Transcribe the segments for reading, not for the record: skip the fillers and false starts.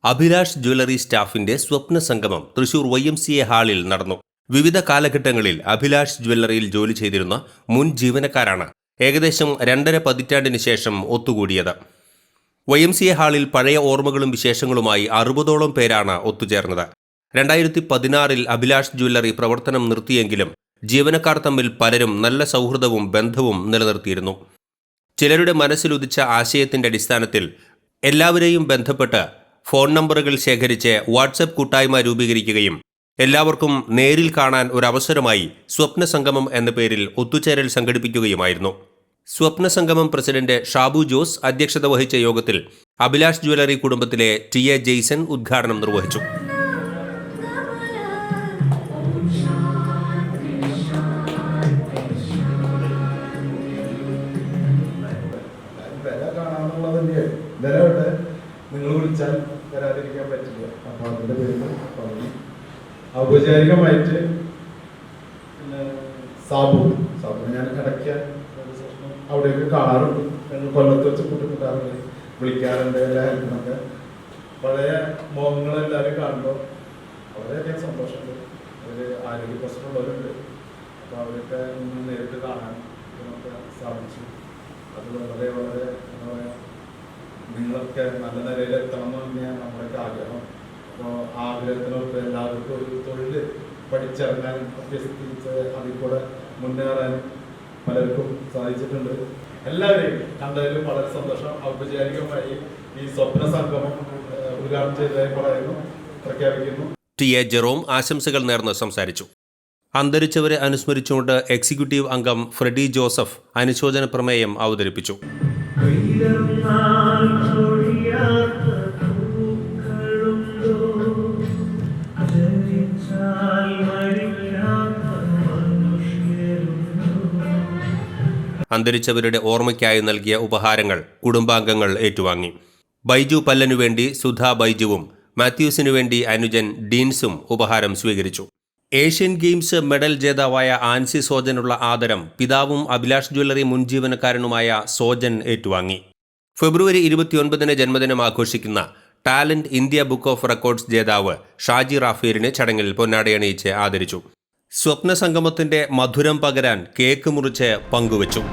Abhilash jewellery സ്റ്റാഫിന്റെ സ്വപ്ന സംഗമം Thrissur YMCA ഹാളിൽ നടന്നു. വിവിധ കാലഘട്ടങ്ങളിൽ അഭിലാഷ് ജ്വല്ലറിയിൽ ജോലി ചെയ്തിരുന്ന മുൻ ജീവനക്കാരാണ് ഏകദേശം 2.5 പതിറ്റാണ്ടിന് ശേഷം ഒത്തുകൂടിയത്. YMCA ഹാളിൽ പഴയ ഓർമ്മകളും വിശേഷങ്ങളുമായി 60ഓളം പേരാണ് ഒത്തുചേർന്നത്. 2016 അഭിലാഷ് ജ്വല്ലറി പ്രവർത്തനം നിർത്തിയെങ്കിലും ജീവനക്കാർ തമ്മിൽ പലരും നല്ല സൗഹൃദവും ബന്ധവും നിലനിർത്തിയിരുന്നു. ചിലരുടെ മനസ്സിലുദിച്ച ആശയത്തിന്റെ അടിസ്ഥാനത്തിൽ എല്ലാവരെയും ബന്ധപ്പെട്ട് ഫോൺ നമ്പറുകൾ ശേഖരിച്ച് വാട്സപ്പ് കൂട്ടായ്മ രൂപീകരിക്കുകയും എല്ലാവർക്കും നേരിൽ കാണാൻ ഒരവസരമായി സ്വപ്ന സംഗമം എന്ന പേരിൽ ഒത്തുചേരൽ സംഘടിപ്പിക്കുകയുമായിരുന്നു. സ്വപ്ന സംഗമം പ്രസിഡന്റ് ഷാബു ജോസ് അധ്യക്ഷത വഹിച്ച യോഗത്തിൽ അഭിലാഷ് ജ്വല്ലറി കുടുംബത്തിലെ TA ജെയ്സൺ ഉദ്ഘാടനം നിർവഹിച്ചു. നിങ്ങൾ വിളിച്ചാൽ വരാതിരിക്കാൻ പറ്റില്ല. അപ്പോൾ അതിൻ്റെ പേരിൽ പറഞ്ഞു. ഔപചാരികമായിട്ട് പിന്നെ സാബു ഞാൻ ഇടയ്ക്ക് അവിടെയൊക്കെ കാണാറുണ്ട്. ഞങ്ങൾ കൊല്ലത്ത് വെച്ച് കൂട്ടിമുട്ടാറുണ്ട്, വിളിക്കാറുണ്ട്, എല്ലാ ഹെൽപ്പിനൊക്കെ. പഴയ മുഖങ്ങളെല്ലാവരും കാണുമ്പോൾ വളരെയധികം സന്തോഷമുണ്ട്. അവർ ആരോഗ്യ പ്രശ്നമുള്ളവരുണ്ട്. അപ്പോൾ അവരൊക്കെ നേരിട്ട് കാണാൻ ഇതിനൊക്കെ സാധിച്ചു. അത് വളരെ വളരെ എന്താ പറയുക, നിങ്ങളൊക്കെ നല്ല നിലയിൽ എത്തണം എന്ന് തന്നെയാണ് നമ്മുടെയൊക്കെ ആഗ്രഹം. അപ്പോൾ ആ ആഗ്രഹത്തിനൊക്കെ എല്ലാവർക്കും ഒരു തൊഴിൽ പഠിച്ചിറങ്ങാനും അഭ്യസിച്ച് അതിൽ കൂടെ മുന്നേറാനും പലർക്കും സാധിച്ചിട്ടുണ്ട്. എല്ലാവരെയും കണ്ടതിലും വളരെ സന്തോഷം. ഔപചാരികമായി ഈ സ്വപ്ന സംഗമം ഉദ്ഘാടനം ചെയ്തതായി പറയുന്നു, പ്രഖ്യാപിക്കുന്നു. TA ജെറോം ആശംസകൾ നേർന്ന് സംസാരിച്ചു. അന്തരിച്ചവരെ അനുസ്മരിച്ചുകൊണ്ട് എക്സിക്യൂട്ടീവ് അംഗം ഫ്രെഡി ജോസഫ് അനുശോചന പ്രമേയം അവതരിപ്പിച്ചു. അന്തരിച്ചവരുടെ ഓർമ്മയ്ക്കായി നൽകിയ ഉപഹാരങ്ങൾ കുടുംബാംഗങ്ങൾ ഏറ്റുവാങ്ങി. ബൈജു പല്ലനു വേണ്ടി സുധാ ബൈജുവും മാത്യൂസിനു വേണ്ടി അനുജൻ ഡീൻസും ഉപഹാരം സ്വീകരിച്ചു. ഏഷ്യൻ ഗെയിംസ് മെഡൽ ജേതാവായ ആൻസി സോജനുള്ള ആദരം പിതാവും അഭിലാഷ് ജ്വല്ലറി മുൻ ജീവനക്കാരനുമായ സോജൻ ഏറ്റുവാങ്ങി. ഫെബ്രുവരി 29 ജന്മദിനം ആഘോഷിക്കുന്ന talent India book of records ജേതാവ് ഷാജി റാഫേലിനെ ചടങ്ങിൽ പൊന്നാടയണിയിച്ച് ആദരിച്ചു. സ്വപ്ന സംഗമത്തിന്റെ മധുരം പകരാൻ കേക്ക് മുറിച്ച് പങ്കുവച്ചു.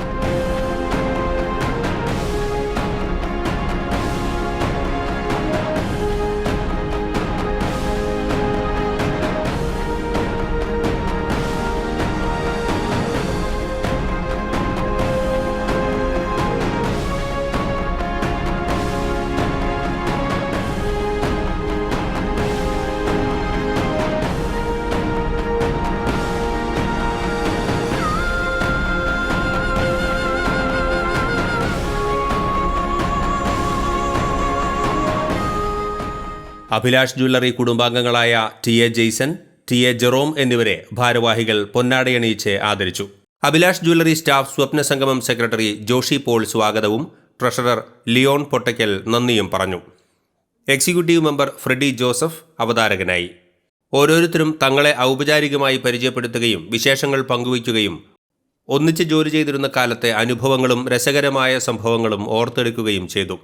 അഭിലാഷ് ജ്വല്ലറി കുടുംബാംഗങ്ങളായ TA ജെയ്സൺ, TA ജെറോം എന്നിവരെ ഭാരവാഹികൾ പൊന്നാടയണിയിച്ച് ആദരിച്ചു. Abhilash jewellery staff Swapna Sangamam secretary Joshi Paul സ്വാഗതവും ട്രഷറർ ലിയോൺ പൊട്ടയ്ക്കൽ നന്ദിയും പറഞ്ഞു. എക്സിക്യൂട്ടീവ് മെമ്പർ ഫ്രെഡി ജോസഫ് അവതാരകനായി. ഓരോരുത്തരും തങ്ങളെ ഔപചാരികമായി പരിചയപ്പെടുത്തുകയും വിശേഷങ്ങൾ പങ്കുവയ്ക്കുകയും ഒന്നിച്ച് ജോലി ചെയ്തിരുന്ന കാലത്തെ അനുഭവങ്ങളും രസകരമായ സംഭവങ്ങളും ഓർത്തെടുക്കുകയും ചെയ്തു.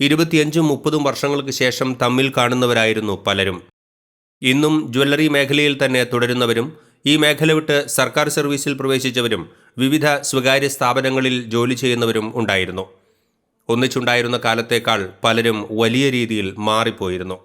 25-30 വർഷങ്ങൾക്ക് ശേഷം തമ്മിൽ കാണുന്നവരായിരുന്നു പലരും. ഇന്നും ജ്വല്ലറി മേഖലയിൽ തന്നെ തുടരുന്നവരും ഈ മേഖല വിട്ട് സർക്കാർ സർവീസിൽ പ്രവേശിച്ചവരും വിവിധ സ്വകാര്യ സ്ഥാപനങ്ങളിൽ ജോലി ചെയ്യുന്നവരും ഉണ്ടായിരുന്നു. ഒന്നിച്ചുണ്ടായിരുന്ന കാലത്തേക്കാൾ പലരും വലിയ രീതിയിൽ മാറിപ്പോയിരുന്നു.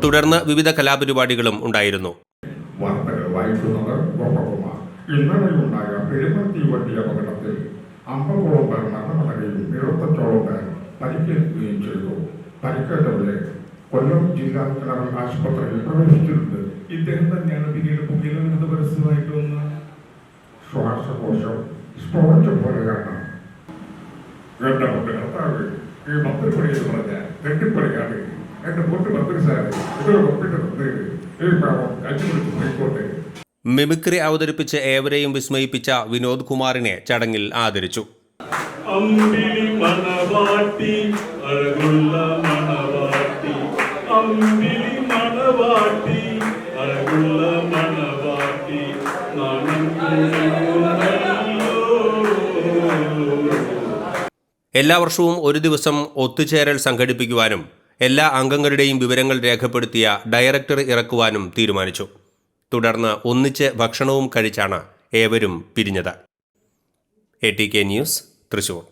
തുടർന്ന് വിവിധ കലാപരിപാടികളും ഉണ്ടായിരുന്നു. വാർത്തകൾ വായിക്കുന്നത് ഗോപകുമാർ. ഇന്നലെയുണ്ടായ പെരുമത്തി വണ്ടി അപകടത്തിൽ 50ഓളം പേർ മരണമടയുകയും 25ഓളം പേർ പരിക്കേൽക്കുകയും ചെയ്തു. പരിക്കേറ്റവരെ കൊല്ലം ജില്ലാ ജനറൽ ആശുപത്രിയിൽ പ്രവേശിച്ചിട്ടുണ്ട്. ഇദ്ദേഹം തന്നെയാണ് പിന്നീട് പുകയിലെന്നത് പരസ്യമായിട്ട് വന്ന് ശ്വാസകോശം സ്ഫോടനം പോലെയാണ്. എന്റെ കർത്താവ്, ഈ മന്ത്രിപ്പണി എന്ന് പറഞ്ഞാൽ തെറ്റിപ്പണിയാണ്. എന്റെ പൊട്ട് മന്ത്രി സാറ് ഇതൊരു ഒപ്പിട്ട് തന്നേ ഈ പാവം കഞ്ഞിപിടിച്ച് പോയിക്കോട്ടെ. മിമിക്രി അവതരിപ്പിച്ച് ഏവരെയും വിസ്മയിപ്പിച്ച വിനോദ് കുമാറിനെ ചടങ്ങിൽ ആദരിച്ചു. അമ്പിളി മണവാട്ടി അഴകുള്ള മണവാട്ടി, അമ്പിളി മണവാട്ടി അഴകുള്ള മണവാട്ടി, എല്ലാ വർഷവും ഒരു ദിവസം ഒത്തുചേരൽ സംഘടിപ്പിക്കുവാനും എല്ലാ അംഗങ്ങളുടെയും വിവരങ്ങൾ രേഖപ്പെടുത്തിയ ഡയറക്ടർ ഇറക്കുവാനും തീരുമാനിച്ചു. തുടർന്ന് ഒന്നിച്ച് ഭക്ഷണവും കഴിച്ചാണ് ഏവരും പിരിഞ്ഞത്. ATK news, Thrissur.